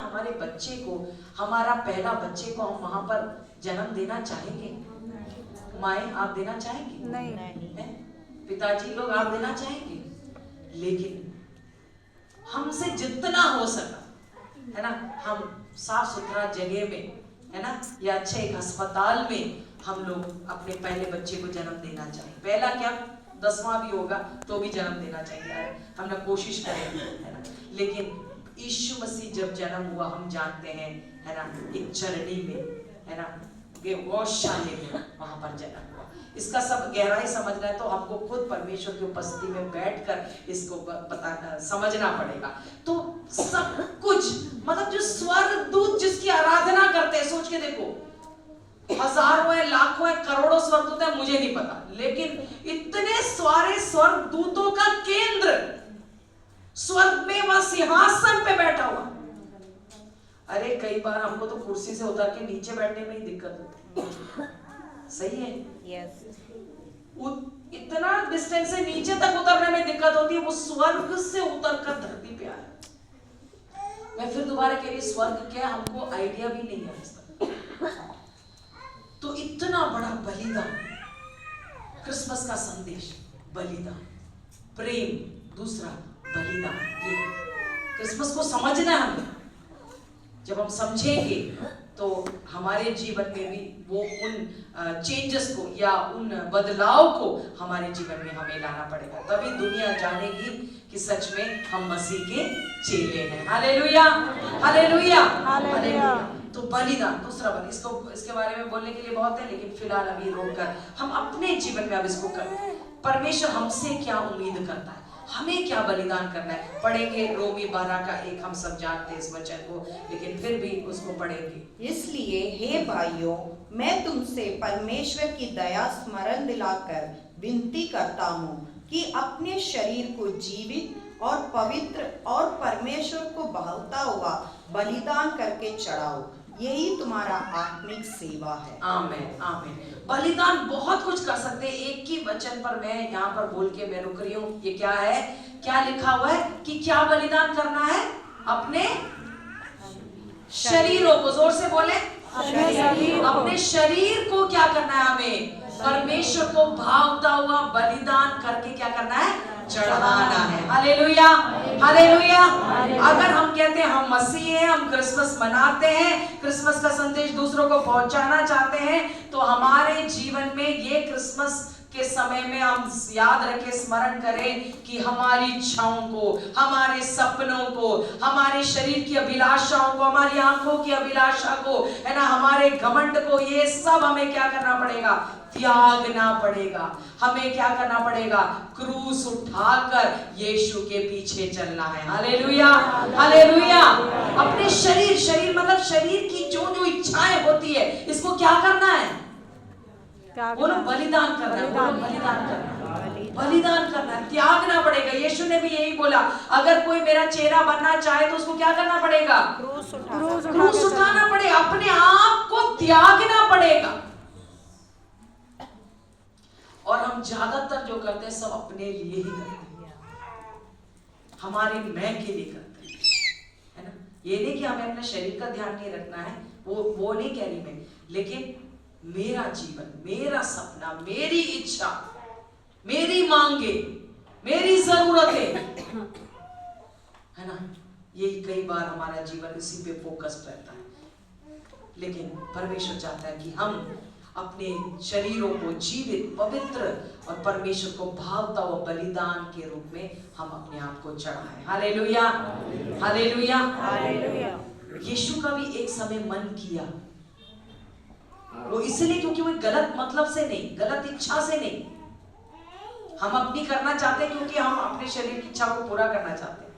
हमारे बच्चे को, हमारा पहला बच्चे को हम वहां पर जन्म देना चाहेंगे? माएं, आप देना चाहेंगे? नहीं। पिताजी लोग, आप देना चाहेंगे? लेकिन हमसे जितना हो सका, है ना, हम साफ सुथरा जगह में, है ना, या अच्छे एक अस्पताल में हम लोग अपने पहले बच्चे को जन्म देना चाहिए। पहला क्या, 10वां भी होगा तो भी जन्म देना चाहिए, हम लोग कोशिश करेंगे, है ना। लेकिन यीशु मसीह जब जन्म हुआ, हम जानते हैं, है ना, एक चरनी में, है ना, गौशाले में वहां पर जन्म हुआ। इसका सब गहराई समझना है तो हमको खुद परमेश्वर की उपस्थिति में बैठकर इसको पता समझना पड़ेगा। तो सब कुछ, मतलब जो स्वर्गदूत जिसकी आराधना करते हैं, सोच के देखो, हजारों है, लाखों है, करोड़ों स्वर्गदूत है, मुझे नहीं पता, लेकिन इतने सारे स्वर्गदूतों का केंद्र स्वर्ग में वह सिंहासन पे बैठा हुआ। अरे कई बार हमको तो कुर्सी से उतर के नीचे बैठने में ही दिक्कत होती है, सही है? यस। इतना डिस्टेंस से नीचे तक उतरने में दिक्कत होती है, वो स्वर्ग से उतरकर धरती पे आया। मैं फिर दोबारा कह रही, स्वर्ग क्या है हमको आइडिया भी नहीं है। तो इतना बड़ा बलिदान, क्रिसमस का संदेश, बलिदान, प्रेम, दूसरा बलिदान, ये क्रिसमस को समझना है हमें। जब हम समझेंगे तो हमारे जीवन में भी वो उन चेंजेस को या उन बदलाव को हमारे जीवन में हमें लाना पड़ेगा, तभी दुनिया जानेगी कि सच में हम मसीह के चेले हैं। Hallelujah, hallelujah, hallelujah. तो बलिदान, दूसरा बलिदान, इसके बारे में बोलने के लिए बहुत है, लेकिन फिलहाल अभी रोककर हम अपने जीवन में अब इसको करें। परमेश्वर हमसे क्या उम्मीद करता है, हमें क्या बलिदान करना है, पढ़ेंगे रोमी 12 का 1, हम सब जानते हैं इस वचन को, लेकिन फिर भी उसको पढ़ेंगे। इसलिए हे भाइयों, मैं तुमसे परमेश्वर की दया स्मरण दिलाकर विनती करता हूँ कि अपने शरीर को जीवित और पवित्र और परमेश्वर को भावता हुआ बलिदान करके चढ़ाओ, यही तुम्हारा आत्मिक सेवा है। आमीन, आमीन। बलिदान बहुत कुछ कर सकते हैं। एक ही वचन पर मैं यहाँ पर बोल के मैं रुक रही हूँ। ये क्या है, क्या लिखा हुआ है कि क्या बलिदान करना है? अपने शरीरों को, जोर से बोले, अपने शरीर को क्या करना है हमें? परमेश्वर को भावता हुआ बलिदान करके क्या करना है? चढ़ाना है। Hallelujah, hallelujah. अगर हम कहते हैं हम मसीह हैं, हम क्रिसमस मनाते हैं, क्रिसमस का संदेश दूसरों को पहुंचाना चाहते हैं, तो हमारे जीवन में ये क्रिसमस के समय में हम याद रखें, स्मरण करें कि हमारी इच्छाओं को, हमारे सपनों को, हमारे शरीर की अभिलाषाओं को, हमारी आंखों की अभिलाषा को, है ना, हमारे घमंड को, ये सब हमें क्या करना पड़ेगा? त्यागना पड़ेगा। हमें क्या करना पड़ेगा? क्रूस उठाकर यीशु के पीछे चलना है। Hallelujah, hallelujah. अपने शरीर मतलब शरीर की जो जो इच्छाएं होती है, इसको क्या करना है? बोलो, बलिदान करना है। बोलो, बलिदान करना है, बलिदान करना है, त्यागना पड़ेगा। यीशु ने भी यही बोला, अगर कोई मेरा चेहरा बनना चाहे तो उसको क्या करना पड़ेगा? क्रूस उठाना पड़ेगा, अपने आप को त्यागना पड़ेगा। और हम ज्यादातर जो करते हैं सब अपने लिए ही करते हैं, हमारे मैं के लिए करते हैं, है ना। ये नहीं कि हमें अपने शरीर का ध्यान नहीं रखना है, वो नहीं कह रही मैं, लेकिन मेरा जीवन, मेरा सपना, मेरी इच्छा, मेरी मांगे, मेरी जरूरतें, है ना, यही कई बार हमारा जीवन इसी पे फोकस रहता है। लेकिन परमेश्वर चाहता है कि हम अपने शरीरों को जीवित, पवित्र और परमेश्वर को भावता हुआ बलिदान के रूप में हम अपने आप को चढ़ाएं। Hallelujah, hallelujah, hallelujah. यीशु का भी एक समय मन किया, वो इसलिए क्योंकि वो गलत मतलब से नहीं, गलत इच्छा से नहीं, हम अपनी करना चाहते हैं क्योंकि हम अपने शरीर की इच्छा को पूरा करना चाहते हैं,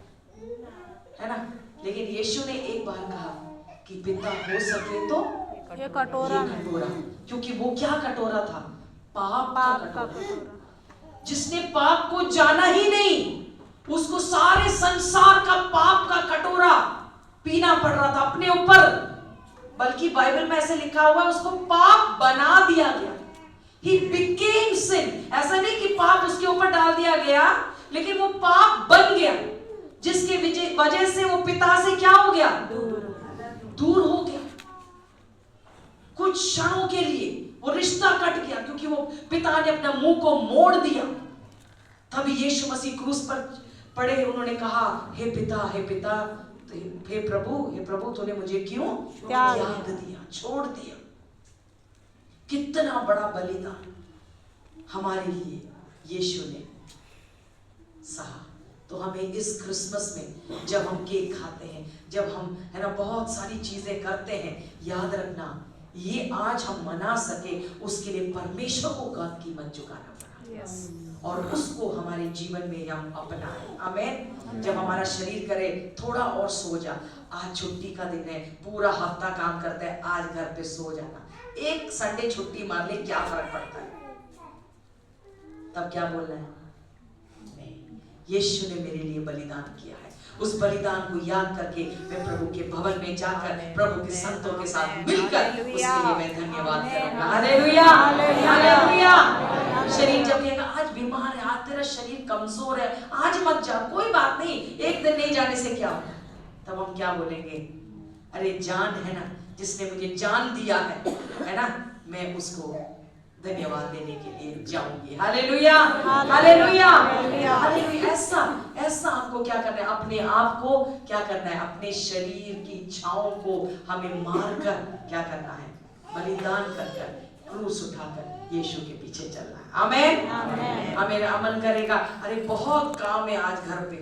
है ना। लेकिन यीशु ने एक बार कहा कि पिता हो सके तो ये कटोरा, क्योंकि वो क्या कटोरा था? पाप का कटोरा। जिसने पाप को जाना ही नहीं, उसको सारे संसार का पाप का कटोरा पीना पड़ रहा था अपने ऊपर। बल्कि बाइबल में ऐसे लिखा हुआ है, उसको पाप बना दिया गया। He became sin। ऐसा नहीं कि पाप उसके ऊपर डाल दिया गया, लेकिन वो पाप बन गया, जिसके वजह से वो पिता से क्या हो गया? दूर हो गया। कुछ क्षणों के लिए वो रिश्ता कट गया, क्योंकि वो पिता ने अपना मुंह को मोड़ दिया। तब यीशु मसीह क्रूस पर पड़े, उन्होंने कहा, हे पिता, हे प्रभु, तूने मुझे क्यों त्याग दिया, छोड़ दिया। कितना बड़ा बलिदान हमारे लिए यीशु ने सहा। तो हमें इस क्रिसमस में जब हम केक खाते हैं, जब हम है ना बहुत सारी चीजें करते हैं, याद रखना ये आज हम मना सके उसके लिए परमेश्वर को बहुत कीमत चुकाना पड़ा। और उसको हमारे जीवन में हम अपनाएं। आमीन। जब हमारा शरीर करे थोड़ा और सो जा, आज छुट्टी का दिन है, पूरा हफ्ता काम करते हैं, आज घर पे सो जाना, एक संडे छुट्टी मार ले, क्या फर्क पड़ता है? तब क्या बोलना है? नहीं, यीशु ने मेरे लिए बलिदान किया है। उस बलिदान को याद करके मैं प्रभु के भवन में जाकर प्रभु के संतों के साथ मिलकर उसके लिए मैं धन्यवाद करूंगा। Hallelujah, hallelujah. शरीर जब कहेगा आज बीमार है, आज तेरा शरीर कमजोर है, आज मत जा, कोई बात नहीं, एक दिन नहीं जाने से क्या होगा? तब हम क्या बोलेंगे? अरे जान है ना, जिसने मुझे जान दिया है ना, मैं उसको धन्यवाद देने के लिए जाऊंगी। Hallelujah, hallelujah, hallelujah. ऐसा आपको क्या करना है? अपने आप को क्या करना है? अपने शरीर की इच्छाओं को हमें मारकर क्या करना है? बलिदान कर क्रूस उठाकर यीशु के पीछे चलना है। आमीन, आमीन। हमें अमल करेगा। अरे बहुत काम है आज घर पे,